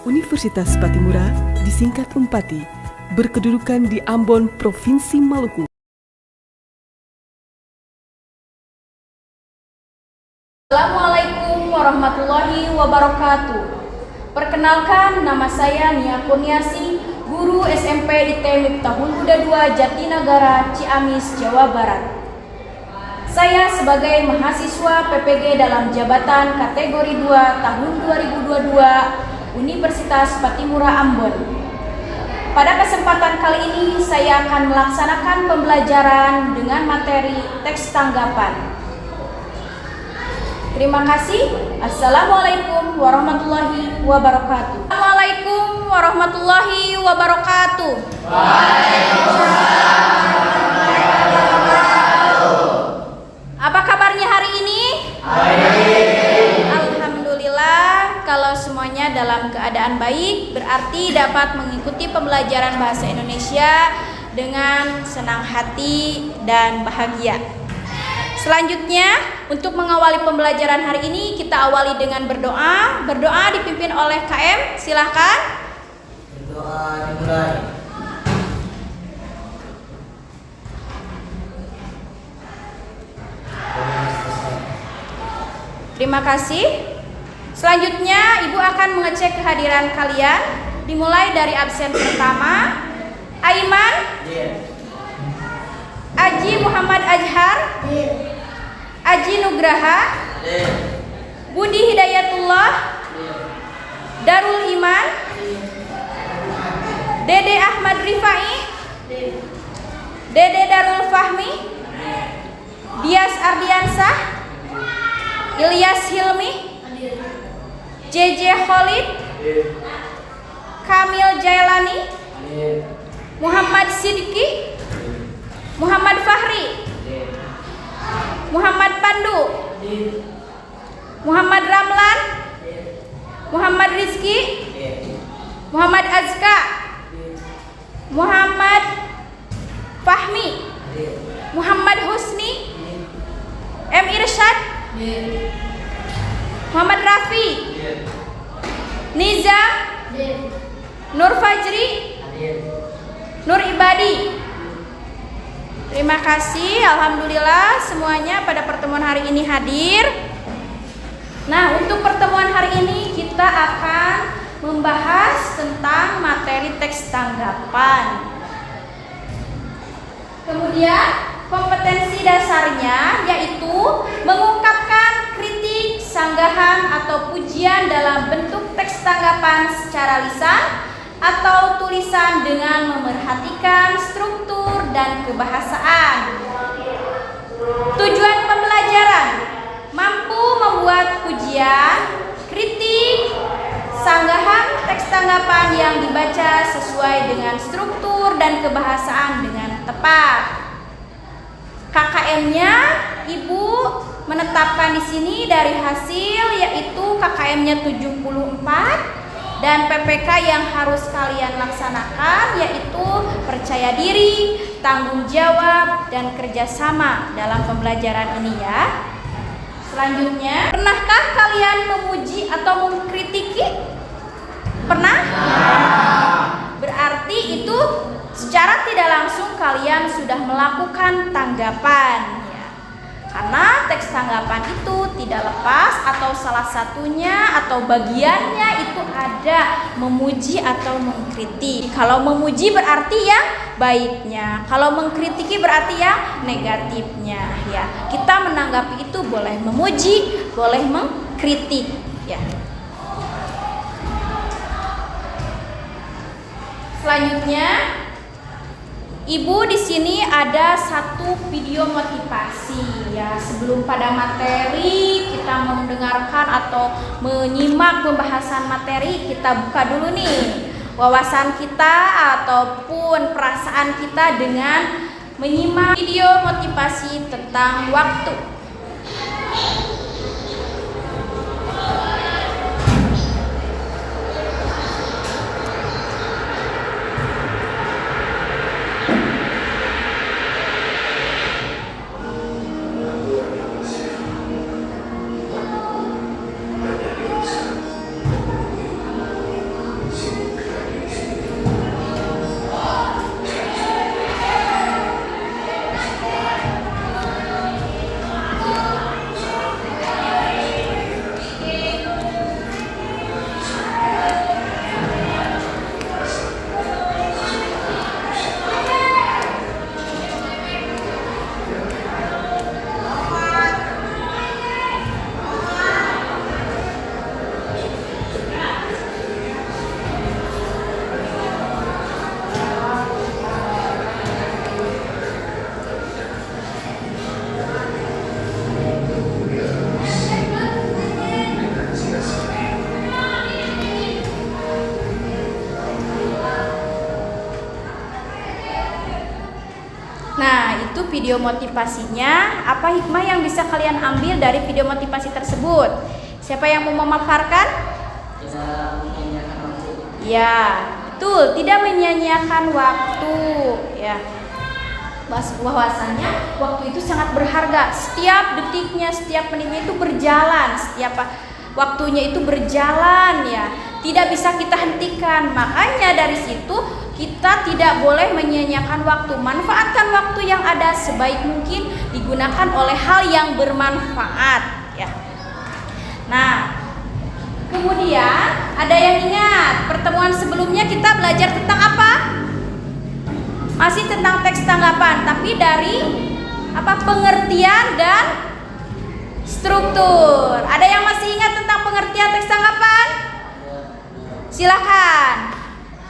Universitas Patimura, disingkat Unpati, berkedudukan di Ambon, Provinsi Maluku. Assalamualaikum warahmatullahi wabarakatuh. Perkenalkan, nama saya Nia Kurniasi, guru SMP IT Miftahul Huda II Jatinegara, Ciamis, Jawa Barat. Saya sebagai mahasiswa PPG dalam jabatan kategori 2 tahun 2022 Universitas Patimura Ambon. Pada kesempatan kali ini saya akan melaksanakan pembelajaran dengan materi teks tanggapan. Terima kasih. Assalamualaikum warahmatullahi wabarakatuh. Assalamualaikum warahmatullahi wabarakatuh. Waalaikumsalam. Apa kabarnya hari ini? Baik. Alhamdulillah, kalau semuanya dalam keadaan baik, berarti dapat mengikuti pembelajaran bahasa Indonesia dengan senang hati dan bahagia. Selanjutnya, untuk mengawali pembelajaran hari ini, kita awali dengan berdoa. Berdoa dipimpin oleh KM, silahkan. Berdoa dimulai. Terima kasih. Selanjutnya, Ibu akan mengecek kehadiran kalian. Dimulai dari absen pertama, Aiman, Aji Muhammad Ajhar, Aji Nugraha, Budi Hidayatullah, Darul Iman, Dede Ahmad Rifai, Dede Darul Fahmi, Dias Ardiansah, Ilyas Hilmi, JJ Khalid, Kamil Jailani, Muhammad Sidiki, Muhammad Fahri, Muhammad Pandu, Muhammad Ramlan, Muhammad Rizki, Muhammad Azka, Muhammad Fahmi, Muhammad Husni, M. Irsyad, Muhammad Rafi, Niza, Nur Fajri, Nur Ibadi. Terima kasih. Alhamdulillah semuanya pada pertemuan hari ini hadir. Nah, untuk pertemuan hari ini kita akan membahas tentang materi teks tanggapan. Kemudian kompetensi dasarnya yaitu mengungkapkan kritik, sanggahan atau pujian dalam bentuk teks tanggapan secara lisan atau tulisan dengan memerhatikan struktur dan kebahasaan. Tujuan pembelajaran mampu membuat pujian, kritik, sanggahan, teks tanggapan yang dibaca sesuai dengan struktur dan kebahasaan dengan tepat. KKM-nya Ibu menetapkan di sini dari hasil yaitu KKM-nya 74 dan PPK yang harus kalian laksanakan yaitu percaya diri, tanggung jawab, dan kerjasama dalam pembelajaran ini ya. Selanjutnya, pernahkah kalian memuji atau mengkritiki? Pernah? Berarti itu secara tidak langsung kalian sudah melakukan tanggapan ya. Karena teks tanggapan itu tidak lepas atau salah satunya atau bagiannya itu ada memuji atau mengkritik. Kalau memuji berarti yang baiknya, kalau mengkritiki berarti yang negatifnya ya. Kita menanggapi itu boleh memuji, boleh mengkritik ya. Selanjutnya, Ibu di sini ada satu video motivasi ya. Sebelum pada materi kita mendengarkan atau menyimak pembahasan materi, kita buka dulu nih wawasan kita ataupun perasaan kita dengan menyimak video motivasi tentang waktu. video motivasinya. Apa hikmah yang bisa kalian ambil dari video motivasi tersebut? Siapa yang mau memaparkan? Tidak menyanyiakan waktu. Ya, betul, tidak menyia-nyiakan waktu ya. Bahwasannya waktu itu sangat berharga. Setiap detiknya, setiap menitnya itu berjalan, setiap waktunya itu berjalan ya. Tidak bisa kita hentikan. Makanya dari situ kita tidak boleh menyia-nyiakan waktu. Manfaatkan waktu yang ada sebaik mungkin, digunakan oleh hal yang bermanfaat ya. Nah, kemudian ada yang ingat pertemuan sebelumnya kita belajar tentang apa? Masih tentang teks tanggapan, tapi dari apa? Pengertian dan struktur. Ada yang masih ingat tentang pengertian teks tanggapan? Silakan.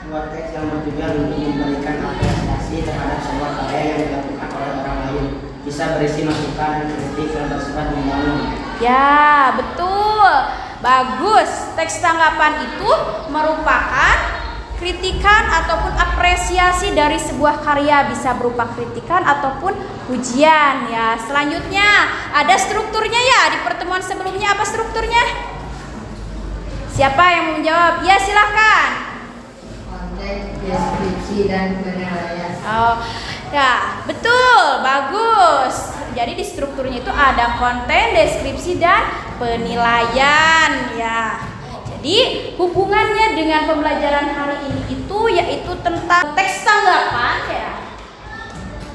Sebuah teks yang bertujuan untuk memberikan apresiasi terhadap sebuah karya yang dilakukan oleh orang lain. Bisa berisi masukan dan kritik yang bersifat membangun. Ya, betul. Bagus. Teks tanggapan itu merupakan kritikan ataupun apresiasi dari sebuah karya, bisa berupa kritikan ataupun pujian ya. Selanjutnya ada strukturnya ya. Di pertemuan sebelumnya apa strukturnya? Siapa yang mau menjawab? Ya, silakan. Konteks, deskripsi, dan penilaian. Oh, ya, betul. Bagus. Jadi di strukturnya itu ada konten, deskripsi, dan penilaian ya. Jadi hubungannya dengan pembelajaran hari ini itu yaitu tentang teks tanggapan ya.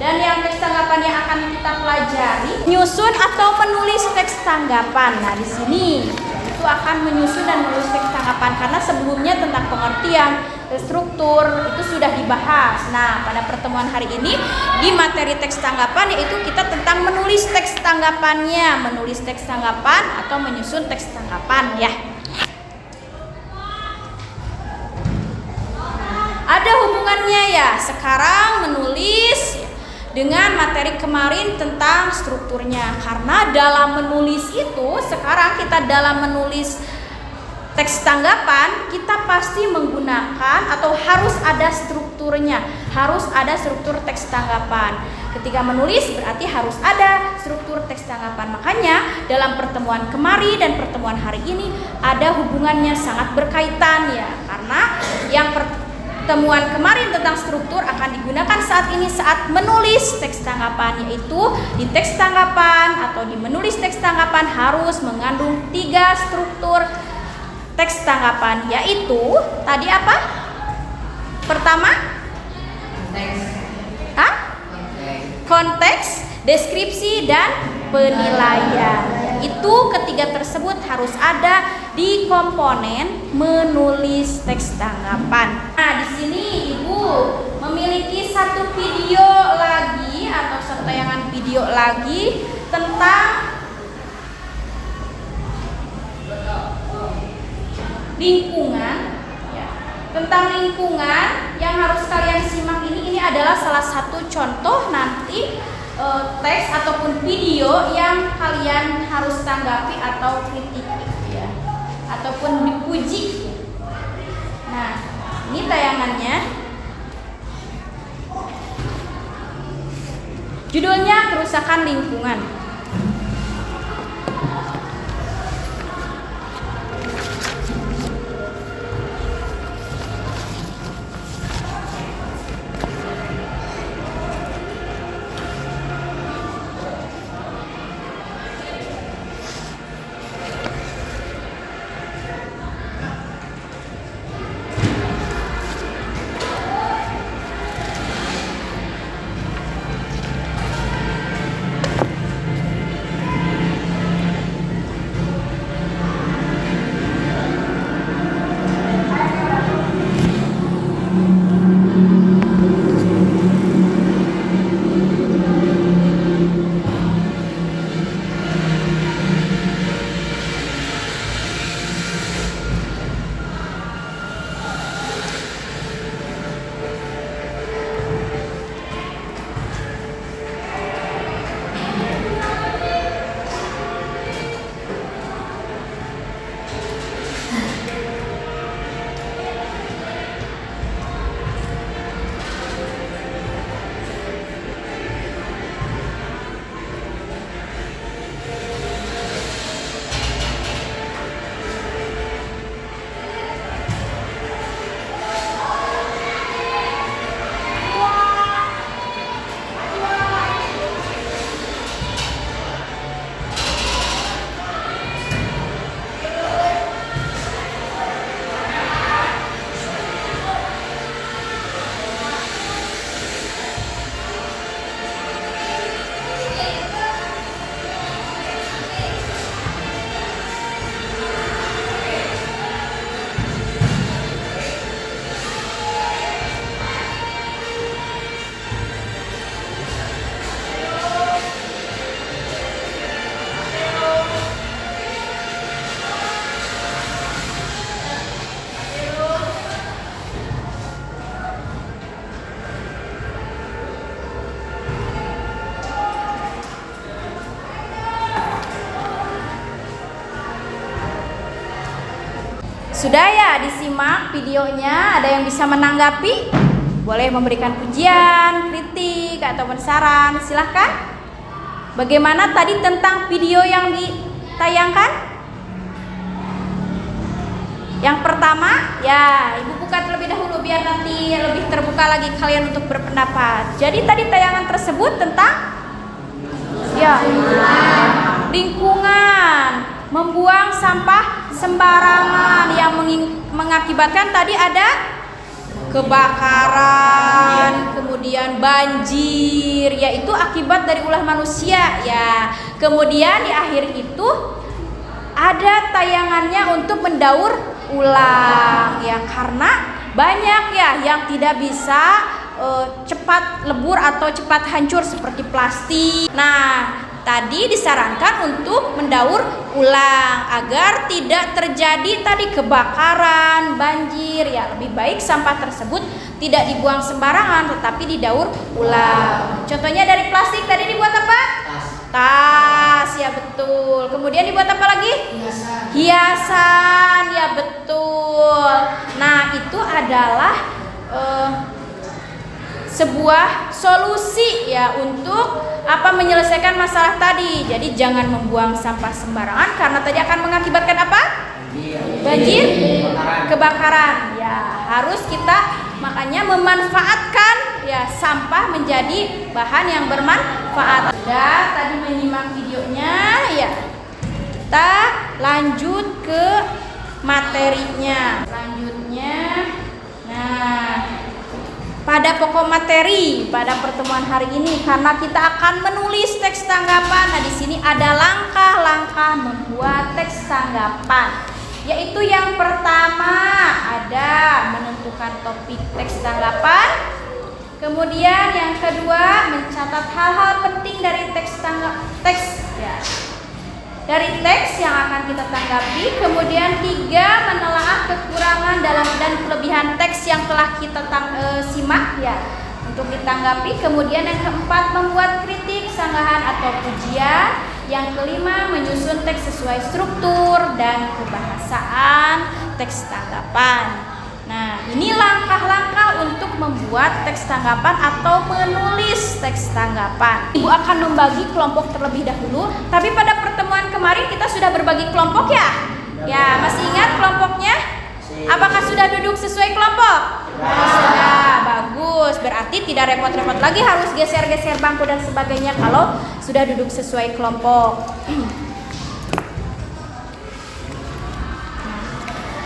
Dan yang teks tanggapan yang akan kita pelajari menyusun atau menulis teks tanggapan. Nah, di sini itu akan menyusun dan menulis teks tanggapan karena sebelumnya tentang pengertian, struktur itu sudah dibahas. Nah, pada pertemuan hari ini di materi teks tanggapan yaitu kita tentang menulis teks tanggapannya, menulis teks tanggapan atau menyusun teks tanggapan ya. Ada hubungannya ya, sekarang menulis dengan materi kemarin tentang strukturnya. Karena dalam menulis itu, sekarang kita dalam menulis teks tanggapan, kita pasti menggunakan atau harus ada strukturnya. Harus ada struktur teks tanggapan. Ketika menulis berarti harus ada struktur teks tanggapan. Makanya dalam pertemuan kemarin dan pertemuan hari ini ada hubungannya sangat berkaitan ya. Karena yang pertemuan kemarin tentang struktur akan digunakan saat ini saat menulis teks tanggapan, yaitu di teks tanggapan atau di menulis teks tanggapan harus mengandung 3 struktur teks tanggapan, yaitu tadi apa? Pertama, konteks, deskripsi, dan penilaian. Itu ketiga tersebut harus ada di komponen menulis teks tanggapan. Nah, di sini Ibu memiliki satu video lagi atau satu tayangan video lagi tentang lingkungan ya. Tentang lingkungan yang harus kalian simak ini adalah salah satu contoh nanti teks ataupun video yang kalian harus tanggapi atau kritik ya, ataupun dipuji. Nah, ini tayangannya. Judulnya kerusakan lingkungan. Sudah ya disimak videonya? Ada yang bisa menanggapi? Boleh memberikan pujian, kritik, ataupun saran, silahkan. Bagaimana tadi tentang video yang ditayangkan? Yang pertama, ya Ibu buka terlebih dahulu biar nanti lebih terbuka lagi kalian untuk berpendapat. Jadi tadi tayangan tersebut tentang ya lingkungan, membuang sampah sembarangan yang mengakibatkan tadi ada kebakaran, kemudian banjir, yaitu akibat dari ulah manusia ya. Kemudian di akhir itu ada tayangannya untuk mendaur ulang ya, karena banyak ya yang tidak bisa cepat lebur atau cepat hancur seperti plastik. Nah, tadi disarankan untuk mendaur ulang agar tidak terjadi tadi kebakaran, banjir ya. Lebih baik sampah tersebut tidak dibuang sembarangan tetapi didaur ulang. Contohnya dari plastik tadi dibuat apa? Tas, ya betul. Kemudian dibuat apa lagi? Hiasan, ya betul. Nah, itu adalah sebuah solusi ya untuk menyelesaikan masalah tadi. Jadi jangan membuang sampah sembarangan karena tadi akan mengakibatkan apa? Banjir, kebakaran. Ya, harus kita makanya memanfaatkan ya sampah menjadi bahan yang bermanfaat. Sudah tadi menyimak videonya ya. Kita lanjut ke materinya. Selanjutnya, nah, pada pokok materi pada pertemuan hari ini karena kita akan menulis teks tanggapan. Nah, di sini ada langkah-langkah membuat teks tanggapan. Yaitu yang pertama ada menentukan topik teks tanggapan. Kemudian yang kedua mencatat hal-hal penting dari teks ya. Dari teks yang akan kita tanggapi. Kemudian 3 menelaah kekurangan dan kelebihan teks yang telah kita simak ya untuk ditanggapi. Kemudian yang keempat membuat kritik, sanggahan atau pujian. Yang kelima menyusun teks sesuai struktur dan kebahasaan teks tanggapan. Nah, ini langkah-langkah untuk membuat teks tanggapan atau menulis teks tanggapan. Ibu akan membagi kelompok terlebih dahulu. Tapi pada pertemuan kemarin kita sudah berbagi kelompok ya? Ya, masih ingat kelompoknya? Apakah sudah duduk sesuai kelompok? Sudah, bagus. Berarti tidak repot-repot lagi harus geser-geser bangku dan sebagainya kalau sudah duduk sesuai kelompok.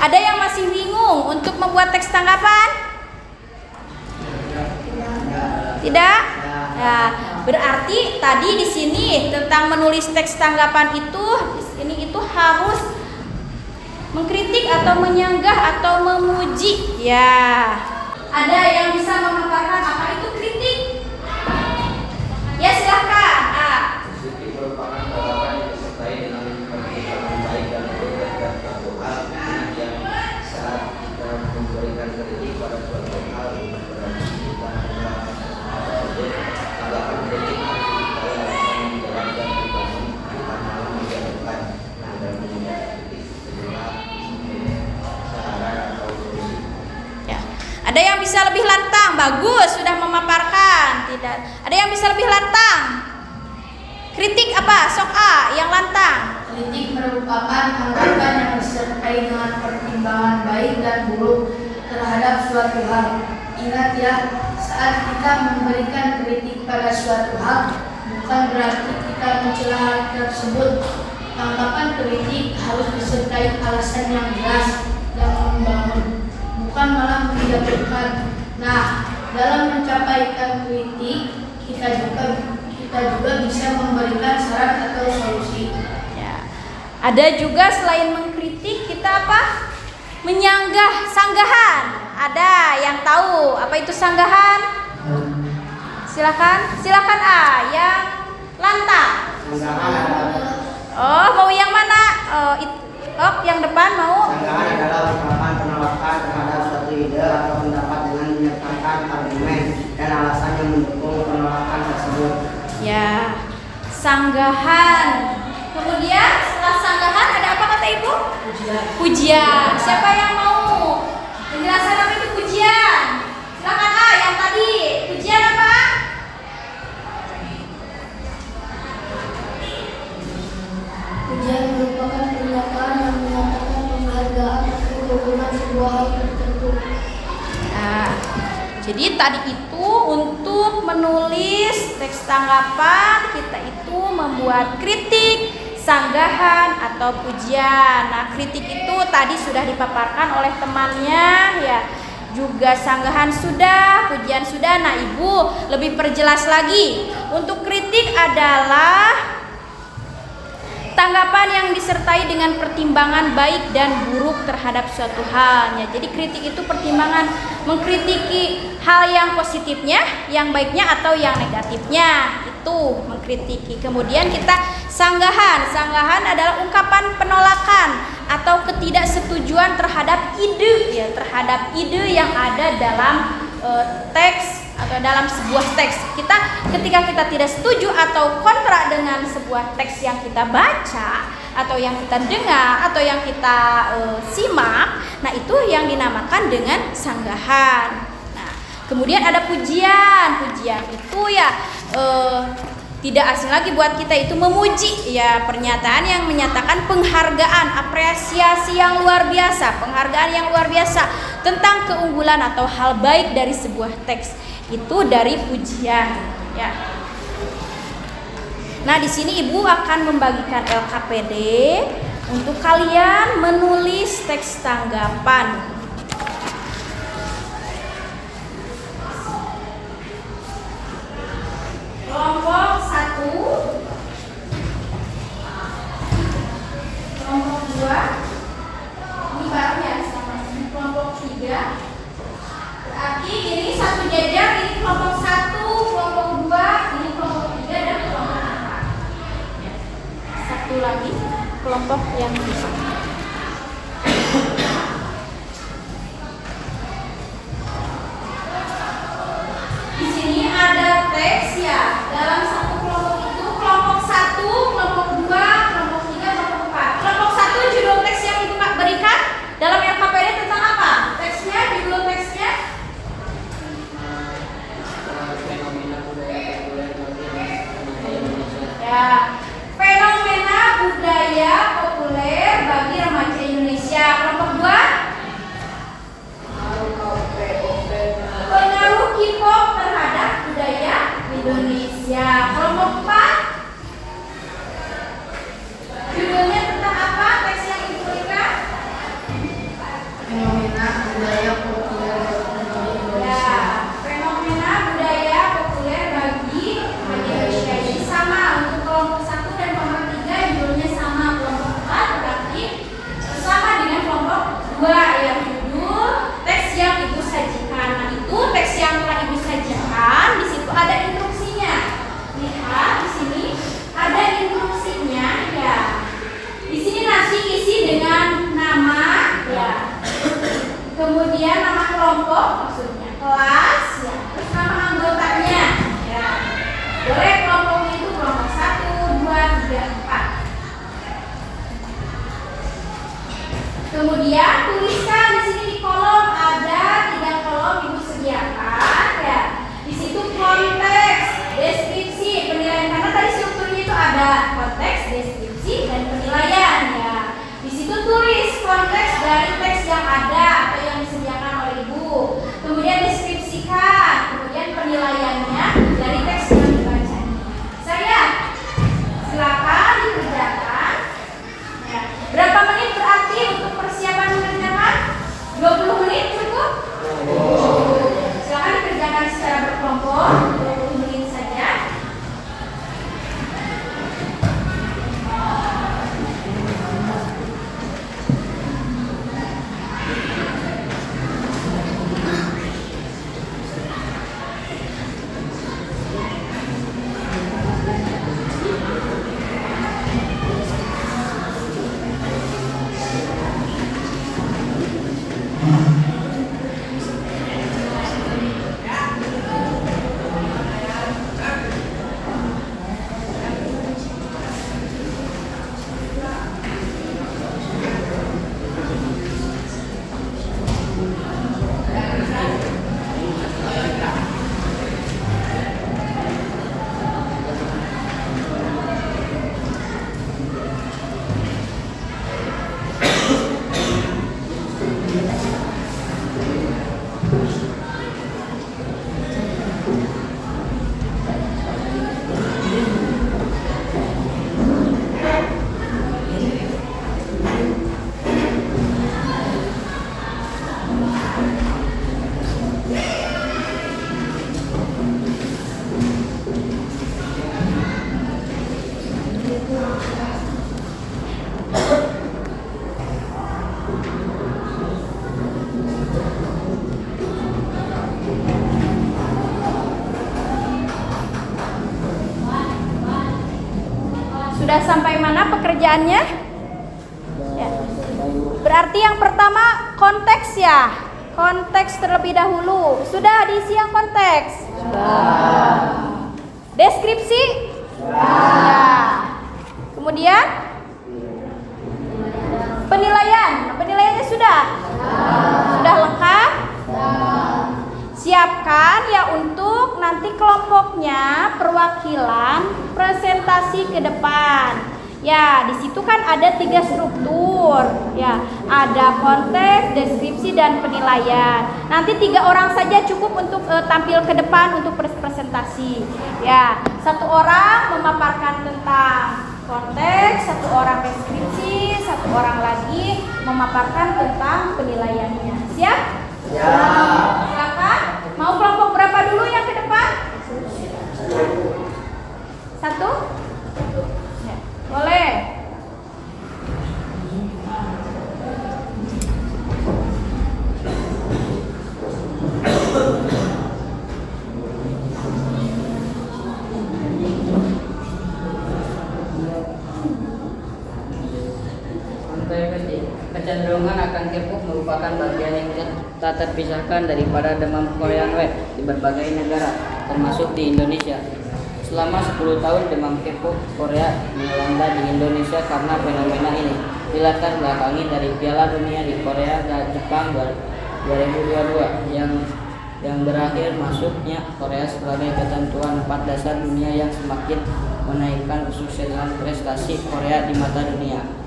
Ada yang masih bingung untuk membuat teks tanggapan? Tidak? Nah, berarti tadi di sini tentang menulis teks tanggapan itu harus mengkritik atau menyanggah atau memuji. Ya. Ada yang bisa memaparkan apa itu kritik? Ya, silahkan. Kritik merupakan tanggapan yang disertai dengan pertimbangan baik dan berbeda suatu hal yang saat kita memberikan kritik pada suatu hal berarti kita tanggapan kritik kita menjalankan pribadi kita malah menjatuhkan dan menjadi kritik sebuah saran atau solusi. Ya. Ada yang bisa lebih lantang? Bagus, sudah memaparkan. Tidak. Ada yang bisa lebih lantang? Kritik apa? Sok A yang lantang. Kritik merupakan anggapan yang disertai dengan pertimbangan baik dan buruk terhadap suatu hal. Ingat ya, saat kita memberikan kritik pada suatu hal, bukan berarti kita mencela hal tersebut. Tanggapan kritik harus disertai alasan yang jelas dan membangun, bukan malah menjatuhkan. Nah, dalam mencapaikan kritik, kita juga bisa memberikan saran atau solusi. Ya. Ada juga selain mengkritik kita apa? Menyanggah, sanggahan. Ada yang tahu apa itu sanggahan? Silakan A yang lantang. Oh, mau yang mana? Yang depan mau? Sanggahan adalah ungkapan penolakan terhadap suatu ide atau pendapat dengan menyertakan argumen dan alasan yang mendukung penolakan tersebut. Ya, sanggahan. Kemudian setelah sanggahan ada apa kata Ibu? Pujian. Siapa yang mau penjelasan apa itu pujian? Silakan yang tadi. Pujian apa? Pujian merupakan pernyataan yang menyatakan penghargaan atau dukungan sebuah hal tertentu. Nah, jadi tadi itu untuk menulis teks tanggapan kita itu membuat kritik, sanggahan atau pujian. Nah, kritik itu tadi sudah dipaparkan oleh temannya ya. Juga sanggahan sudah, pujian sudah. Nah, Ibu lebih perjelas lagi. Untuk kritik adalah tanggapan yang disertai dengan pertimbangan baik dan buruk terhadap suatu hal. Ya, jadi kritik itu pertimbangan mengkritiki hal yang positifnya, yang baiknya atau yang negatifnya. Itu mengkritiki. Kemudian kita sanggahan. Sanggahan adalah ungkapan penolakan atau ketidaksetujuan terhadap ide ya, terhadap ide yang ada dalam teks atau dalam sebuah teks. Ketika kita tidak setuju atau kontra dengan sebuah teks yang kita baca atau yang kita dengar atau yang kita simak, nah itu yang dinamakan dengan sanggahan. Nah, kemudian ada pujian. Pujian itu ya tidak asing lagi buat kita, itu memuji ya, pernyataan yang menyatakan penghargaan, apresiasi yang luar biasa, penghargaan yang luar biasa tentang keunggulan atau hal baik dari sebuah teks. Itu dari pujian ya. Nah, di sini Ibu akan membagikan LKPD untuk kalian menulis teks tanggapan. Kelompok 1, kelompok 2, ini bareng ya sama ini kelompok 3. Berarti ini satu jajar, ini kelompok 1, kelompok 2, ini kelompok 3 dan kelompok 4. Satu lagi kelompok yang bisa. Di sini ada teks ya. Dalam satu kelompok itu kelompok 1, kelompok 2, kelompok 3, kelompok 4. Kelompok 1 judul teks yang Ibu berikan dalam LKPD tentang apa? Teksnya, judul teksnya ya, fenomena budaya populer bagi remaja Indonesia. Kelompok 2, pengaruh K-pop terhadap budaya Indonesia. Kelompok 4, judulnya tentang apa? Teks yang Ibu berikan? Fenomena budaya populer Ya, fenomena budaya populer bagi Indonesia. Jadi sama untuk kelompok 1 dan kelompok 3 judulnya sama. Kelompok 4 berarti sama dengan kelompok 2 yang judul teks yang Ibu sajikan. Nah, itu teks yang telah Ibu sajikan, di situ ada instruksinya. Lihat di sini ada instruksinya ya. Di sini nanti isi dengan nama ya. Kemudian nama kelompok, maksudnya kelas ya. Terus nama anggotanya ya. Boleh kelompoknya itu kelompok 1, 2, 3, 4. Kemudian tuliskan di sini di kolom, ada 3 kolom Ibu sediakan ya. Di situ konteks, deskripsi, penilaian, karena tadi strukturnya itu ada konteks, deskripsi dan penilaian ya. Di situ tulis konteks dari teks yang ada atau yang disediakan oleh Ibu. Kemudian deskripsikan, kemudian penilaiannya dari teks yang dibaca. Saya silakan dikerjakan. Ya. Berapa menit berarti untuk persiapan mengerjakan? 20 menit cukup? Silakan dikerjakan secara berkelompok, 20 menit saja. pengerjaannya? Ya. Berarti yang pertama konteks ya. Konteks terlebih dahulu. Sudah diisi yang konteks? Sudah. Deskripsi? Sudah. Kemudian penilaian. Penilaiannya sudah? Sudah lengkap? Siapkan ya untuk nanti kelompoknya perwakilan presentasi ke depan. Ya, di situ kan ada 3 struktur. Ya, ada konteks, deskripsi, dan penilaian. Nanti 3 orang saja cukup untuk tampil ke depan untuk presentasi. Ya, 1 orang memaparkan tentang konteks, 1 orang deskripsi, 1 orang lagi memaparkan tentang penilaiannya. Siap? Ya. Silakan. Mau kelompok berapa dulu yang ke depan? 1? Ya, boleh. Kecenderungan akan K-pop merupakan bagian yang tak terpisahkan daripada demam Korean Wave di berbagai negara, termasuk di Indonesia. Selama 10 tahun demam K-pop Korea melanda di Indonesia karena fenomena ini dilatar belakangi dari Piala Dunia di Korea dan Jepang 2022 yang berakhir masuknya Korea sebagai ketentuan 4 dasar dunia yang semakin menaikkan kesuksesan prestasi Korea di mata dunia.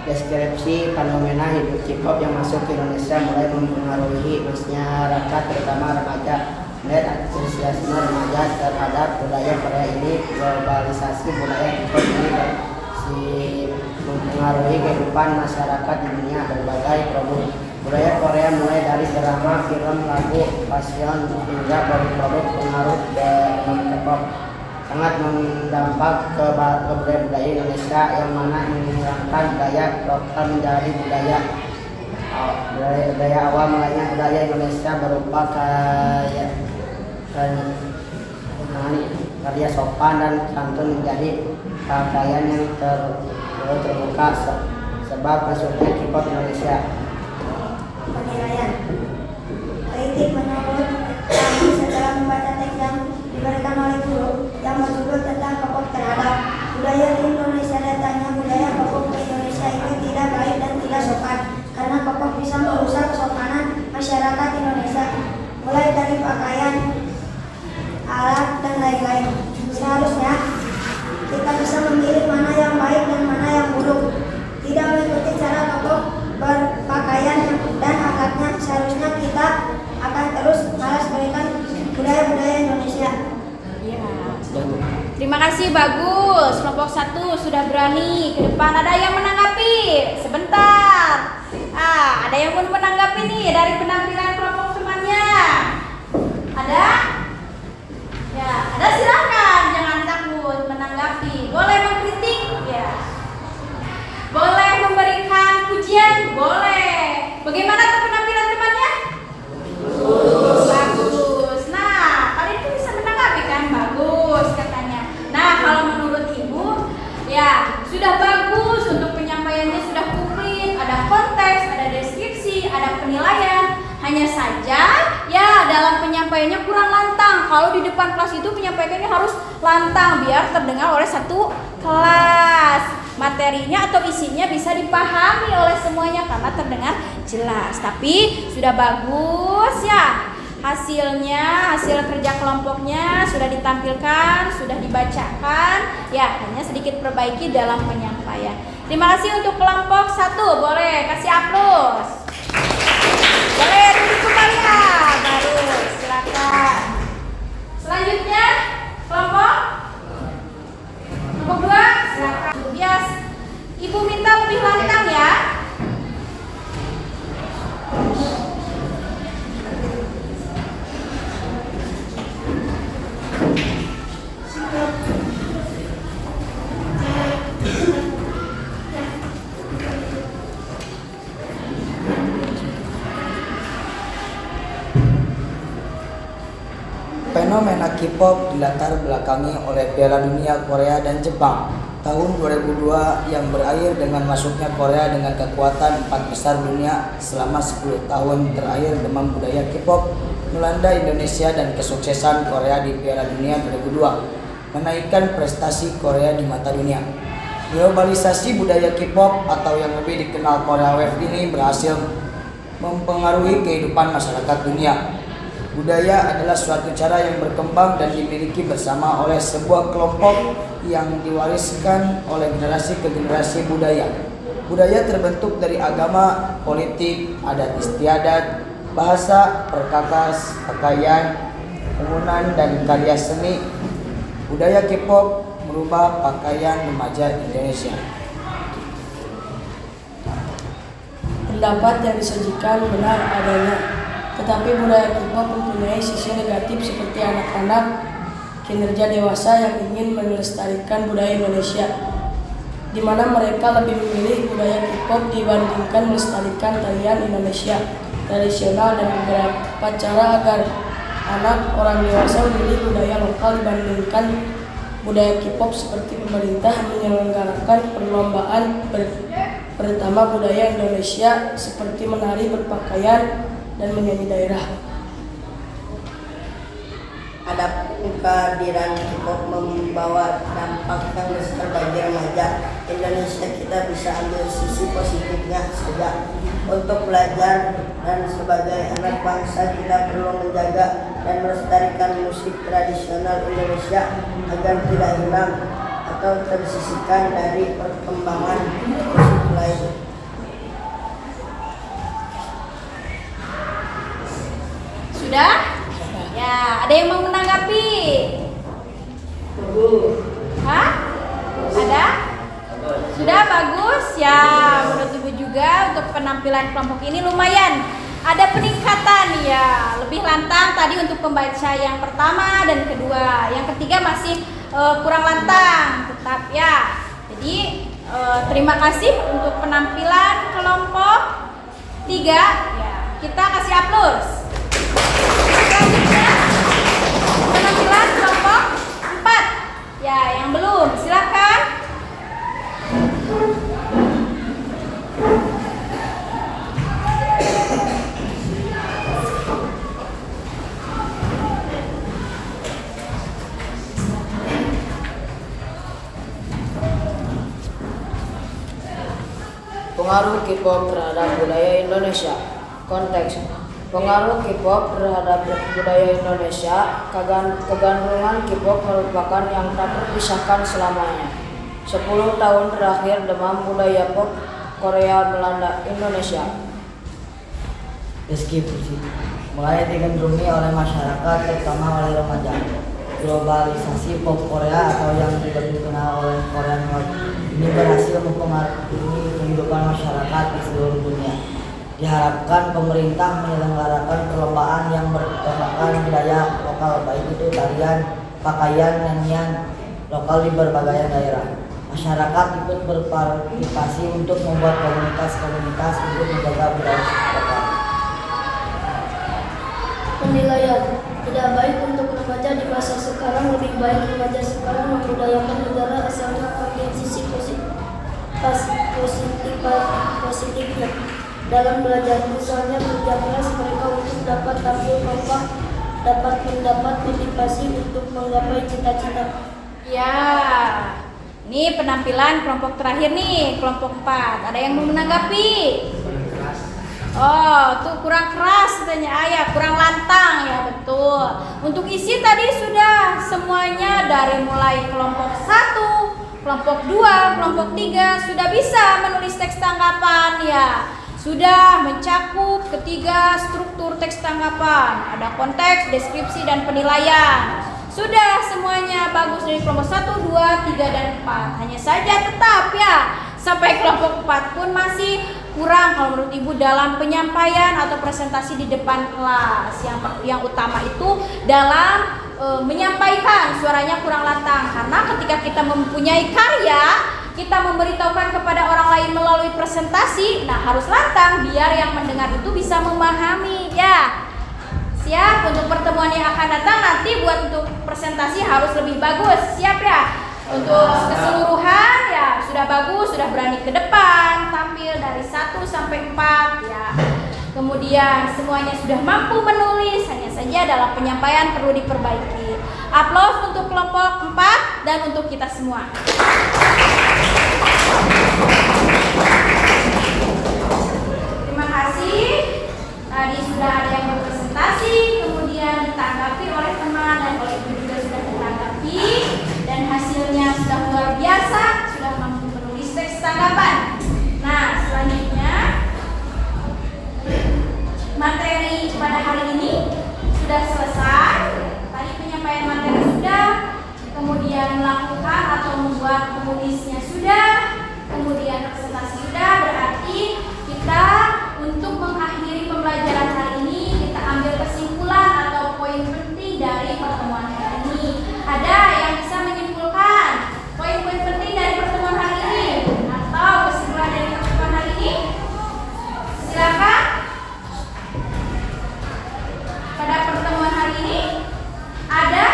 Deskripsi fenomena hidup K-pop yang masuk ke Indonesia mulai mempengaruhi masyarakat terutama remaja. Melihat antusiasme remaja terhadap budaya Korea ini, globalisasi budaya K-pop ini mempengaruhi kehidupan masyarakat di dunia. Berbagai produk budaya Korea mulai dari drama, film, lagu, fashion hingga produk-produk pengaruh dari K-pop sangat mendampak ke budaya Indonesia, yang mana menghilangkan budaya lokal menjadi budaya awal mulanya budaya Indonesia berupa karya sopan dan santun menjadi pakaian yang terbuka sebab masuknya K-pop Indonesia. Penilaian kritik menurut kami setelah membaca teks yang diberikan oleh guru yang berjudul tentang K-pop terhadap budaya di Indonesia. Datanya budaya K-pop di Indonesia ini tidak baik dan tidak sopan karena K-pop bisa merusak kesopanan masyarakat Indonesia, mulai dari pakaian, alat, dan lain-lain. Seharusnya kita bisa memilih mana yang baik dan mana yang buruk, tidak mengikuti cara K-pop berpakaian dan alatnya. Seharusnya kita akan terus melestarikan budaya-budaya Indonesia. Ya. Terima kasih, bagus. Kelompok 1 sudah berani ke depan. Ada yang menanggapi? Sebentar. Ada yang mau menanggapi nih dari penampilan kelompok temannya? Ada? Ya, ada, silakan. Jangan takut menanggapi. Boleh mengkritik? Ya. Boleh memberikan pujian? Boleh. Bagaimana tuh penampilan temannya? Bagus. Nah, kalian itu bisa menanggapi kan? Bagus katanya. Nah, kalau menurut ibu, ya sudah bagus untuk penyampaiannya, sudah komplit. Ada konteks, ada deskripsi, ada penilaian. Hanya saja, ya dalam penyampaiannya kurang lantang. Kalau di depan kelas itu penyampaiannya harus lantang biar terdengar oleh satu kelas. Materinya atau isinya bisa dipahami oleh semuanya karena terdengar jelas. Tapi sudah bagus ya. Hasilnya, hasil kerja kelompoknya sudah ditampilkan, sudah dibacakan. Ya, hanya sedikit perbaiki dalam penyampaian. Terima kasih untuk kelompok 1. Boleh kasih aplaus. Boleh duduk kembali ya. Baru, silakan. Selanjutnya kelompok 2, silakan. Bias, ibu minta lebih lantang ya. Fenomena K-pop dilatar belakangi oleh Piala Dunia Korea dan Jepang tahun 2002 yang berakhir dengan masuknya Korea dengan kekuatan 4 besar dunia. Selama 10 tahun terakhir demam budaya K-pop melanda Indonesia dan kesuksesan Korea di Piala Dunia 2002 menaikkan prestasi Korea di mata dunia. Globalisasi budaya K-pop atau yang lebih dikenal Korea Wave ini berhasil mempengaruhi kehidupan masyarakat dunia. Budaya adalah suatu cara yang berkembang dan dimiliki bersama oleh sebuah kelompok yang diwariskan oleh generasi ke generasi budaya. Budaya terbentuk dari agama, politik, adat istiadat, bahasa, perkakas, pakaian, bangunan, dan karya seni. Budaya K-pop merubah pakaian remaja Indonesia. Pendapat yang disajikan benar adanya, tetapi budaya K-pop mempunyai sisi negatif seperti anak-anak kinerja dewasa yang ingin melestarikan budaya Indonesia, di mana mereka lebih memilih budaya K-pop dibandingkan melestarikan tarian Indonesia tradisional dan beberapa cara agar anak orang dewasa memilih budaya lokal dibandingkan budaya K-pop seperti pemerintah menyelenggarakan perlombaan pertama budaya Indonesia seperti menari, berpakaian, dan menyanyi daerah. Adapun kehadiran K-pop membawa dampak yang besar bagi remaja Indonesia. Kita bisa ambil sisi positifnya saja. Untuk belajar dan sebagai anak bangsa kita perlu menjaga dan melestarikan musik tradisional Indonesia agar tidak hilang atau tersisihkan dari perkembangan musik lain. Sudah? Ya, ada yang mau menanggapi? Hah? Ada? Sudah, bagus. Ya, menurut Ibu juga untuk penampilan kelompok ini lumayan ada peningkatan ya, lebih lantang tadi untuk pembaca yang pertama dan kedua. Yang ketiga masih kurang lantang, tetap ya. Jadi terima kasih untuk penampilan kelompok 3 ya. Kita kasih aplaus. Selanjutnya penampilan kelompok 4 ya, yang belum silakan. Pengaruh K-pop terhadap budaya Indonesia. Konteks: pengaruh K-pop terhadap budaya Indonesia. Kegandrungan K-pop merupakan yang tak terpisahkan selamanya. 10 tahun terakhir demam budaya pop Korea melanda Indonesia. Meski mulai digandrungi oleh masyarakat, terutama oleh remaja. Globalisasi pop Korea atau yang juga dikenal oleh Korean Wave ini berhasil mempengaruhi kehidupan masyarakat di seluruh dunia. Diharapkan pemerintah menyelenggarakan perlombaan yang bertemakan budaya lokal, baik itu tarian, pakaian, nyanyian lokal di berbagai daerah. Masyarakat ikut berpartisipasi untuk membuat komunitas-komunitas untuk menjaga budaya lokal. Penilaian tidak baik untuk remaja di masa sekarang. Lebih baik remaja sekarang membudayakan negara asalnya ambil sisi positifnya dalam belajar. Misalnya kerja keras mereka untuk dapat tampil kompak, dapat mendapat motivasi untuk menggapai cita-cita. Ya, ini penampilan kelompok terakhir nih, kelompok 4. Ada yang mau menanggapi? Oh, tuh kurang keras katanya ayah, kurang lantang ya, betul. Untuk isi tadi sudah semuanya dari mulai kelompok 1, kelompok 2, kelompok 3 sudah bisa menulis teks tanggapan ya. Sudah mencakup ketiga struktur teks tanggapan, ada konteks, deskripsi, dan penilaian. Sudah semuanya bagus dari kelompok 1, 2, 3, dan 4. Hanya saja tetap ya, sampai kelompok 4 pun masih kurang kalau menurut Ibu dalam penyampaian atau presentasi di depan kelas. Yang utama itu dalam menyampaikan, suaranya kurang lantang. Karena ketika kita mempunyai karya, kita memberitahukan kepada orang lain melalui presentasi, nah harus lantang biar yang mendengar itu bisa memahami ya. Siap untuk pertemuan yang akan datang nanti buat untuk presentasi harus lebih bagus. Siap ya? Untuk keseluruhan ya sudah bagus, sudah berani ke depan, tampil dari 1 sampai 4 ya. Kemudian semuanya sudah mampu menulis, hanya saja dalam penyampaian perlu diperbaiki. Aplaus untuk kelompok 4 dan untuk kita semua. Terima kasih. Tadi sudah ada yang berpresentasi, kemudian ditanggapi oleh teman dan oleh ibu juga sudah ditanggapi, dan hasilnya sudah luar biasa, sudah mampu menulis teks tanggapan. Nah, selanjutnya materi pada hari ini sudah selesai. Tadi penyampaian materi sudah, kemudian melakukan atau membuat menulisnya sudah, kemudian presentasi sudah. Berarti kita untuk mengakhiri pembelajaran hari ini, kita ambil kesimpulan atau poin penting dari pertemuan hari ini. Ada yang bisa menyimpulkan poin-poin penting dari pertemuan hari ini atau kesimpulan dari pertemuan hari ini? Silakan. Pada pertemuan hari ini ada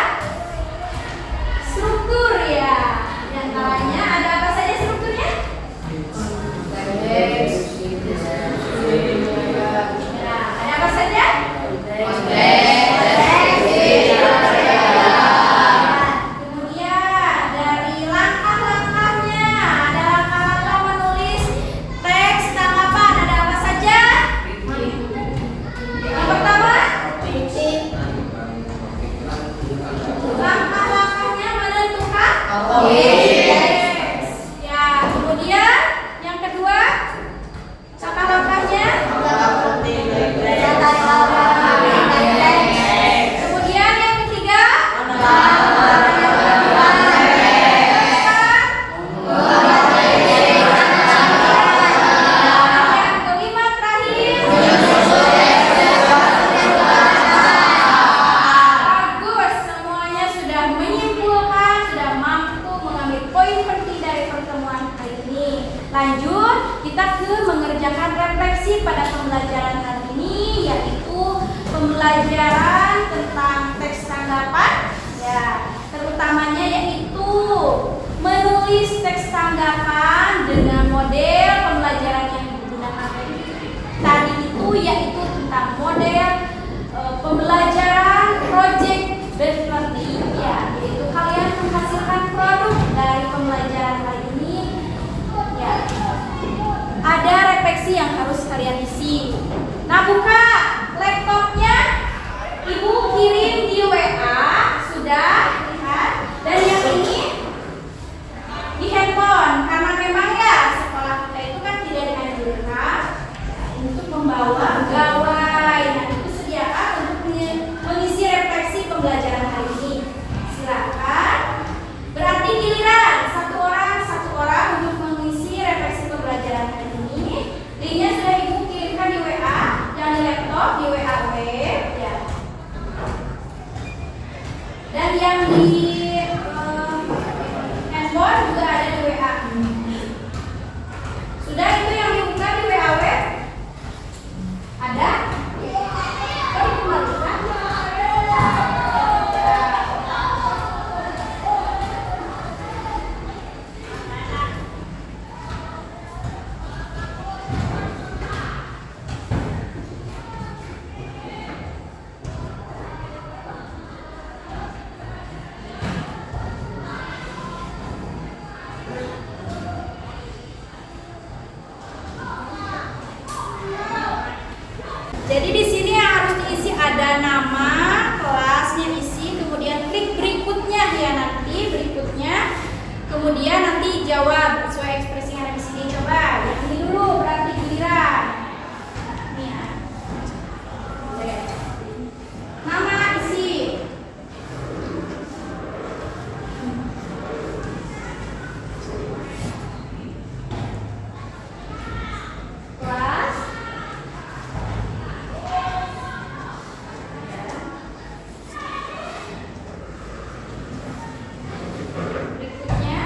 struktur ya. Di antaranya ada apa saja strukturnya? Nah, ada apa saja? Kemudian dari langkah-langkahnya, ada langkah-langkah menulis teks tanggapan, ada apa saja? Yang pertama, langkah-langkahnya menentukan teks. Ya, kemudian yang kedua, langkah-langkahnya kemudian yang ketiga, yang kelima terakhir. Bagus, semuanya sudah menyimpulkan, sudah mampu mengambil poin penting dari pertemuan hari ini. Lanjut, kita mengerjakan refleksi pada pembelajaran hari ini, yaitu pembelajaran tentang teks tanggapan ya, terutamanya yaitu menulis teks tanggapan dengan model pembelajaran yang digunakan tadi itu, yaitu tentang model pembelajaran project based learning ya, yaitu kalian menghasilkan produk dari pembelajaran hari ini ya. Ada refleksi yang harus kalian isi. Nah, buka laptopnya, ibu kirim di WA, sudah lihat. Dan yang ini di handphone, karena memang ya sekolah kita itu kan tidak dianjurkan untuk membawa gawai. Nah, itu sediakan untuk mengisi refleksi pembelajaran hari ini. Silakan. Berarti giliran satu orang untuk mengisi refleksi pembelajaran hari ini. Linknya sudah ibu kirimkan di WA, yang di laptop di WA web ya. Dan yang di handphone juga ada di WA. Sudah itu yang dibuka di WA web? Ada? Oh, dikembalikan? Jadi di sini yang harus diisi ada nama, kelasnya isi, kemudian klik berikutnya ya, nanti berikutnya, kemudian nanti jawab sesuai ekspresi yang ada di sini. Coba yang ini dulu, berarti giliran. Nih ya. Nama isi. Kelas. Berikutnya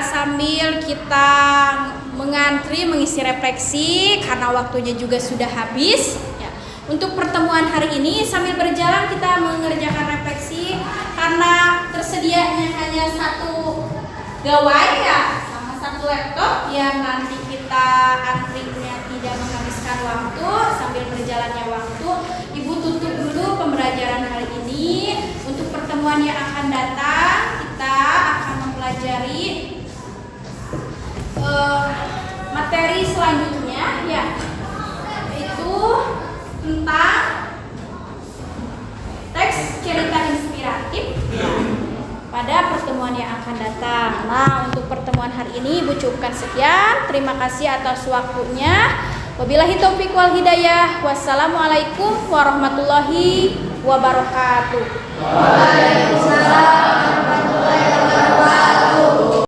sambil kita mengantri mengisi refleksi karena waktunya juga sudah habis ya. Untuk pertemuan hari ini sambil berjalan kita mengerjakan refleksi karena tersedianya hanya satu gawai ya sama satu laptop yang nanti kita antrinya tidak menghabiskan waktu. Sambil berjalannya waktu, Ibu tutup dulu pembelajaran hari ini. Untuk pertemuan yang akan datang kita akan mempelajari materi selanjutnya ya, yaitu tentang teks cerita inspiratif ya, pada pertemuan yang akan datang. Nah, untuk pertemuan hari ini Ibu cukupkan sekian. Terima kasih atas waktunya. Wabillahi taufiq wal hidayah. Wassalamualaikum warahmatullahi wabarakatuh. Waalaikumsalam